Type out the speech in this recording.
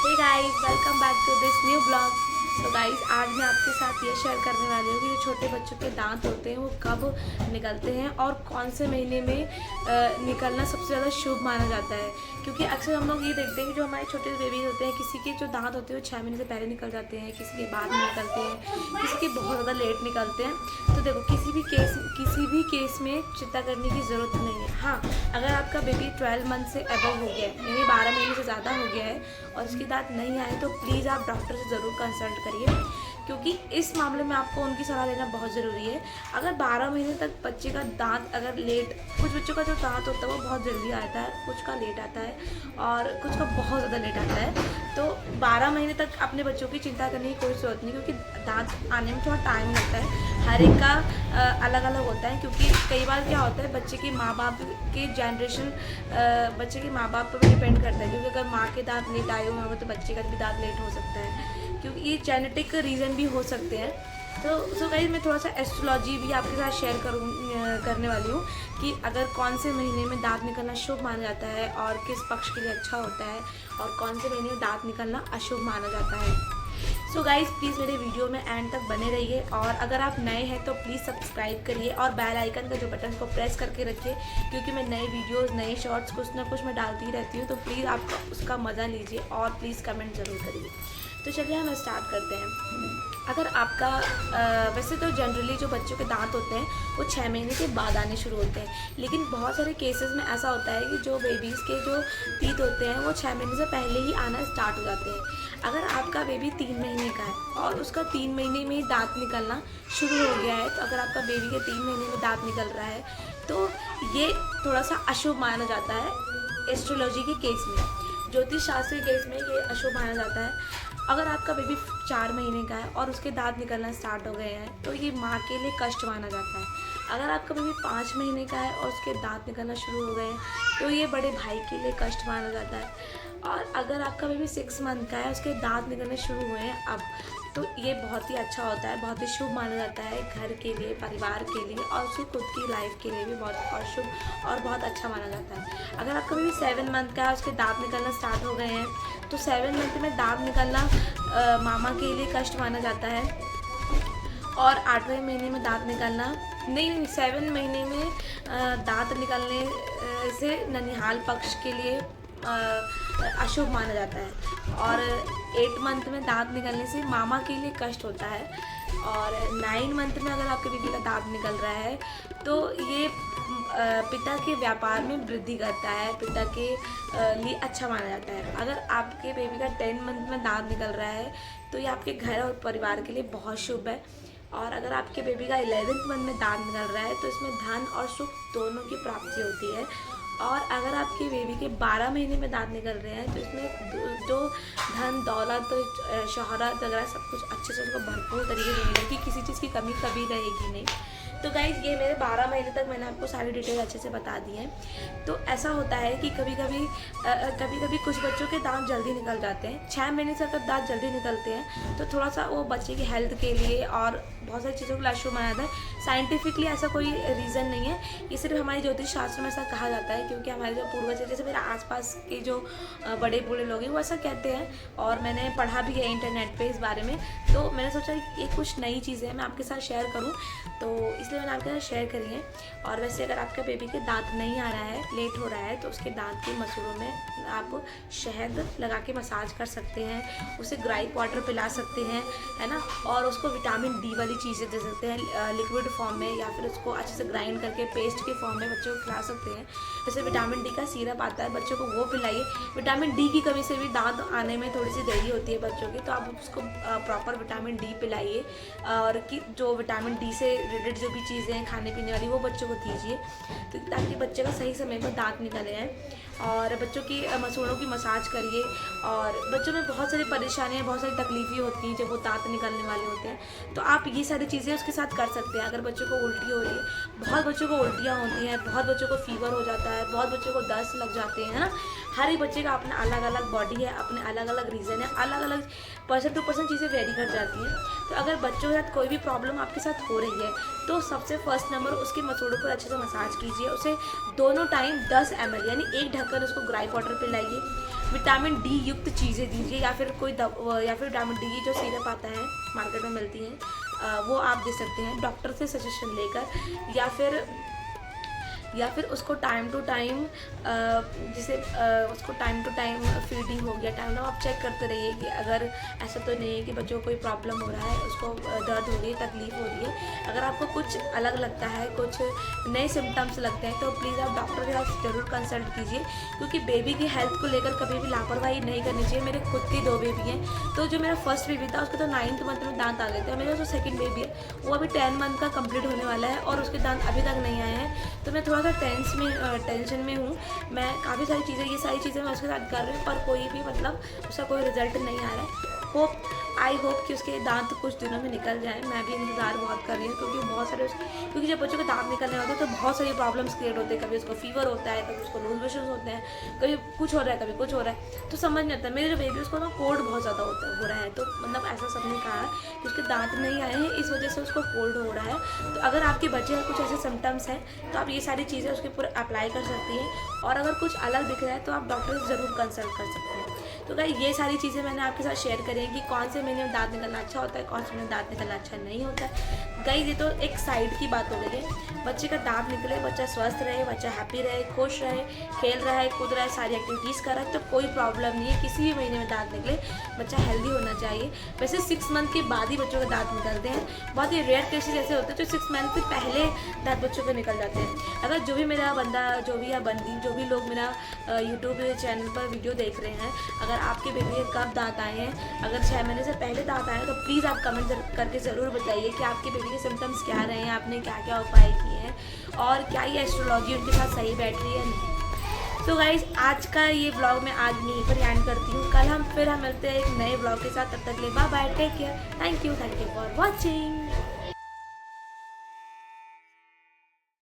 Hey guys, welcome back to this new blog. So guys, आज मैं आपके साथ ये शेयर करने वाली हूँ कि जो छोटे बच्चों के दांत होते हैं वो कब निकलते हैं और कौन से महीने में निकलना सबसे ज़्यादा शुभ माना जाता है। क्योंकि अक्सर हम लोग ये देखते हैं कि जो हमारे छोटे बेबीज होते हैं, किसी के जो दांत होते हैं वो 6 महीने से पहले निकल जाते हैं, किसी के बाद में निकलते हैं, किसी के बहुत ज़्यादा लेट निकलते हैं। तो देखो, किसी भी केस में चिंता करने की ज़रूरत नहीं है। हाँ, अगर आपका बेबी 12 मंथ से अबव हो गया है, यानी 12 महीने से ज़्यादा हो गया है और उसके दांत नहीं आए, तो प्लीज़ आप डॉक्टर से ज़रूर कंसल्ट करिए, क्योंकि इस मामले में आपको उनकी सलाह लेना बहुत ज़रूरी है। अगर 12 महीने तक बच्चे का दांत अगर लेट, कुछ बच्चों का जो दांत होता है वो बहुत जल्दी आता है, कुछ का लेट आता है और कुछ का बहुत ज़्यादा लेट आता है। तो 12 महीने तक अपने बच्चों की चिंता करने की कोई ज़रूरत नहीं, क्योंकि दांत आने में थोड़ा टाइम लगता है। हर एक का अलग अलग होता है, क्योंकि कई बार क्या होता है, बच्चे के माँ बाप के जनरेशन बच्चे के माँ बाप पर भी डिपेंड करता है, क्योंकि अगर माँ के दांत लेट आए हुए होंगे तो बच्चे का भी दांत लेट हो सकता है, क्योंकि ये जेनेटिक रीज़न भी हो सकते हैं। तो गाइस, मैं थोड़ा सा एस्ट्रोलॉजी भी आपके साथ शेयर करने वाली हूँ कि अगर कौन से महीने में दांत निकलना शुभ माना जाता है और किस पक्ष के लिए अच्छा होता है, और कौन से महीने में दांत निकलना अशुभ माना जाता है। सो गाइज, प्लीज़ मेरे वीडियो में एंड तक बने रहिए, और अगर आप नए हैं तो प्लीज़ सब्सक्राइब करिए और बेल आइकन का जो बटन को प्रेस करके रखिए, क्योंकि मैं नए वीडियोस, नए शॉर्ट्स कुछ ना कुछ मैं डालती ही रहती हूँ। तो प्लीज़ आप उसका मज़ा लीजिए और प्लीज़ कमेंट ज़रूर करिए। तो चलिए हम स्टार्ट करते हैं। अगर आपका वैसे तो जनरली जो बच्चों के दांत होते हैं वो 6 महीने के बाद आने शुरू होते हैं, लेकिन बहुत सारे केसेस में ऐसा होता है कि जो बेबीज़ के जो टीथ होते हैं वो 6 महीने से पहले ही आना स्टार्ट हो जाते हैं। अगर आपका बेबी 3 महीने का है और उसका 3 महीने में ही दांत निकलना शुरू हो गया है, तो अगर आपका बेबी के 3 महीने में दांत निकल रहा है तो ये थोड़ा सा अशुभ माना जाता है। एस्ट्रोलॉजी के केस में, ज्योतिष शास्त्र के केस में ये अशुभ माना जाता है। अगर आपका बेबी 4 महीने का है और उसके दांत निकलना स्टार्ट हो गए हैं तो ये माँ के लिए कष्ट माना जाता है। अगर आपका बेबी 5 महीने का है और उसके दांत निकलना शुरू हो गए हैं तो ये बड़े भाई के लिए कष्ट माना जाता है। और अगर आपका बेबी 6 मंथ का है, उसके दांत निकलने शुरू हुए हैं अब, तो ये बहुत ही अच्छा होता है, बहुत ही शुभ माना जाता है घर के लिए, परिवार के लिए और उसकी खुद की लाइफ के लिए भी बहुत और शुभ और बहुत अच्छा माना जाता है। अगर आपका बेबी 7 मंथ का है, उसके दांत निकलना स्टार्ट हो गए हैं, तो 7 मंथ में दांत निकलना मामा के लिए कष्ट माना जाता है। और 8वें महीने में दांत निकलना, नहीं, 7 महीने में दांत निकलने से ननिहाल पक्ष के लिए अशुभ माना जाता है। और 8 मंथ में दांत निकलने से मामा के लिए कष्ट होता है। और 9 मंथ में अगर आपके बेबी का दांत निकल रहा है तो ये पिता के व्यापार में वृद्धि करता है, पिता के लिए अच्छा माना जाता है। अगर आपके बेबी का 10 मंथ में दांत निकल रहा है तो ये आपके घर और परिवार के लिए बहुत शुभ है। और अगर आपके बेबी का 11th मंथ में दांत निकल रहा है तो इसमें धन और सुख दोनों की प्राप्ति होती है। और अगर आपके बेबी के 12 महीने में दांत निकल रहे हैं तो इसमें जो धन, दौलत, शोहरत वगैरह सब कुछ अच्छे से उसको भरपूर तरीके से मिलेगी, किसी चीज़ की कमी कभी रहेगी नहीं। तो गाइज़, ये मेरे 12 महीने तक मैंने आपको सारी डिटेल अच्छे से बता दी है। तो ऐसा होता है कि कभी कभी कुछ बच्चों के दांत जल्दी निकल जाते हैं। 6 महीने से अगर दांत जल्दी निकलते हैं तो थोड़ा सा वो बच्चे की हेल्थ के लिए और बहुत सारी चीज़ों के लिए अशुभ माना जाता है। साइंटिफिकली ऐसा कोई रीज़न नहीं है, ये सिर्फ हमारे ज्योतिष शास्त्र में ऐसा कहा जाता है, क्योंकि हमारे जो पूर्वज है, जैसे मेरे आसपास के जो बड़े बूढ़े लोग हैं वो ऐसा कहते हैं, और मैंने पढ़ा भी है इंटरनेट पे इस बारे में। तो मैंने सोचा ये कुछ नई चीज़ें हैं, मैं आपके साथ शेयर करूँ, तो इसलिए मैंने आपके साथ शेयर करी है। और वैसे अगर आपके बेबी के दांत नहीं आ रहा है, लेट हो रहा है, तो उसके दांत के मसूड़ों में आप शहद लगा के मसाज कर सकते हैं, उसे ग्राइप वाटर पिला सकते हैं, है ना। और उसको विटामिन डी वाली चीज़ें दे सकते हैं लिक्विड फॉर्म में, या फिर उसको अच्छे से ग्राइंड करके पेस्ट के फॉर्म में बच्चों को खिला सकते हैं। जैसे विटामिन डी का सिरप आता है, बच्चों को वो पिलाइए। विटामिन डी की कमी से भी दांत आने में थोड़ी सी देरी होती है बच्चों की, तो आप उसको प्रॉपर विटामिन डी पिलाइए। और कि जो विटामिन डी से रिलेटेड जो भी चीज़ें हैं खाने पीने वाली, वो बच्चों को दीजिए, तो ताकि बच्चे का सही समय में दांत निकले हैं। और बच्चों की मसूड़ों की मसाज करिए। और बच्चों में बहुत सारी परेशानियाँ, बहुत सारी तकलीफ़ें होती हैं जब वो दांत निकलने वाले होते हैं, तो आप ये सारी चीज़ें उसके साथ कर सकते हैं। अगर बच्चों को उल्टी हो रही है, बहुत बच्चों को उल्टियाँ होती हैं, बहुत बच्चों को फीवर हो जाता है, बहुत बच्चों को दस्त लग जाते हैं, है ना। हर एक बच्चे का अपना अलग अलग बॉडी है, अपने अलग अलग रीज़न है, अलग अलग पर्सन टू पर्सन चीज़ें वेरी कर जाती हैं। तो अगर बच्चों के साथ कोई भी प्रॉब्लम आपके साथ हो रही है तो सबसे फर्स्ट नंबर उसके मसूड़ों पर अच्छे से मसाज कीजिए। उसे दोनों टाइम 10 ml यानी एक ढक्कन उसको ग्राइप वाटर पिलाइए। विटामिन डी युक्त चीज़ें दीजिए, या फिर या फिर विटामिन डी की जो सिरप आता है मार्केट में मिलती हैं वो आप दे सकते हैं डॉक्टर से सजेशन लेकर, या फिर उसको टाइम टू टाइम जैसे उसको टाइम टू टाइम फीडिंग हो गया, टाइम आप चेक करते रहिए कि अगर ऐसा तो नहीं है कि बच्चों को कोई प्रॉब्लम हो रहा है, उसको दर्द हो रही है, तकलीफ हो रही है। अगर आपको कुछ अलग लगता है, कुछ नए सिम्टम्स लगते हैं, तो प्लीज़ आप डॉक्टर के साथ ज़रूर कंसल्ट कीजिए, क्योंकि बेबी की हेल्थ को लेकर कभी भी लापरवाही नहीं करनी चाहिए। मेरे खुद की 2 बेबी हैं, तो जो मेरा फर्स्ट बेबी था उसके तो 9th मंथ में दांत आ गए थे, और मेरा जो सेकेंड बेबी है वो अभी 10 मंथ का कंप्लीट होने वाला है और उसके दांत अभी तक नहीं आए हैं। तो मैं थोड़ा सा टेंशन में हूँ। मैं काफ़ी सारी चीज़ें, ये सारी चीज़ें मैं उसके साथ कर रही हूँ, पर कोई भी मतलब उसका कोई रिजल्ट नहीं आ रहा है। आई होप कि उसके दांत कुछ दिनों में निकल जाए। मैं भी इंतज़ार बहुत कर रही हूँ, क्योंकि जब बच्चों के दांत निकलने होते हैं तो बहुत सारी प्रॉब्लम्स क्रिएट होते हैं। कभी उसको फीवर होता है, कभी उसको लूज मोशंस होते हैं, कभी कुछ हो रहा है, कभी कुछ हो रहा है, तो समझ नहीं आता। मेरे जो बेबी उसको ना कोल्ड बहुत ज़्यादा हो रहा है, तो मतलब ऐसा सबने कहा कि उसके दांत नहीं आए हैं, इस वजह से उसको कोल्ड हो रहा है। तो अगर आपके बच्चे में कुछ ऐसे सिम्टम्स हैं तो आप ये सारी चीज़ें उसके ऊपर अप्लाई कर सकती हैं, और अगर कुछ अलग दिख रहा है तो आप डॉक्टर से ज़रूर कंसल्ट कर सकते हैं। तो गाइस ये सारी चीज़ें मैंने आपके साथ शेयर करी हैं कि कौन से महीने में दांत निकलना अच्छा होता है, कौन से महीने में दांत निकलना अच्छा नहीं होता है। गाइस ये तो एक साइड की बात हो गई है। बच्चे का दांत निकले, बच्चा स्वस्थ रहे, बच्चा हैप्पी रहे, खुश रहे, खेल रहा है, कूद रहा है, सारी एक्टिविटीज़ कर रहा है, तो कोई प्रॉब्लम नहीं है। किसी भी महीने में दांत निकले, बच्चा हेल्दी होना चाहिए। वैसे 6 मंथ के बाद ही बच्चों के दांत निकलते हैं। बहुत ही रेयर केसेस ऐसे होते हैं जो 6 मंथ से पहले दांत बच्चों के निकल जाते हैं। अगर जो भी मेरा बंदा, जो भी या बंदी, जो भी लोग मेरा यूट्यूब चैनल पर वीडियो देख रहे हैं, अगर आपके बेबी के कब दांत आए हैं, अगर 6 महीने से पहले दांत आए हैं, तो प्लीज़ आप कमेंट करके ज़रूर बताइए कि आपके बेबी के सिम्टम्स क्या रहे हैं, आपने क्या क्या उपाय किए हैं, और क्या ये एस्ट्रोलॉजी उनके साथ सही बैठ रही है नहीं। तो गाइज़ आज का ये व्लॉग मैं आज यहीं पर एंड करती हूँ। कल हम मिलते हैं एक नए व्लॉग के साथ। तब तक ले bye bye, take care, thank you for watching.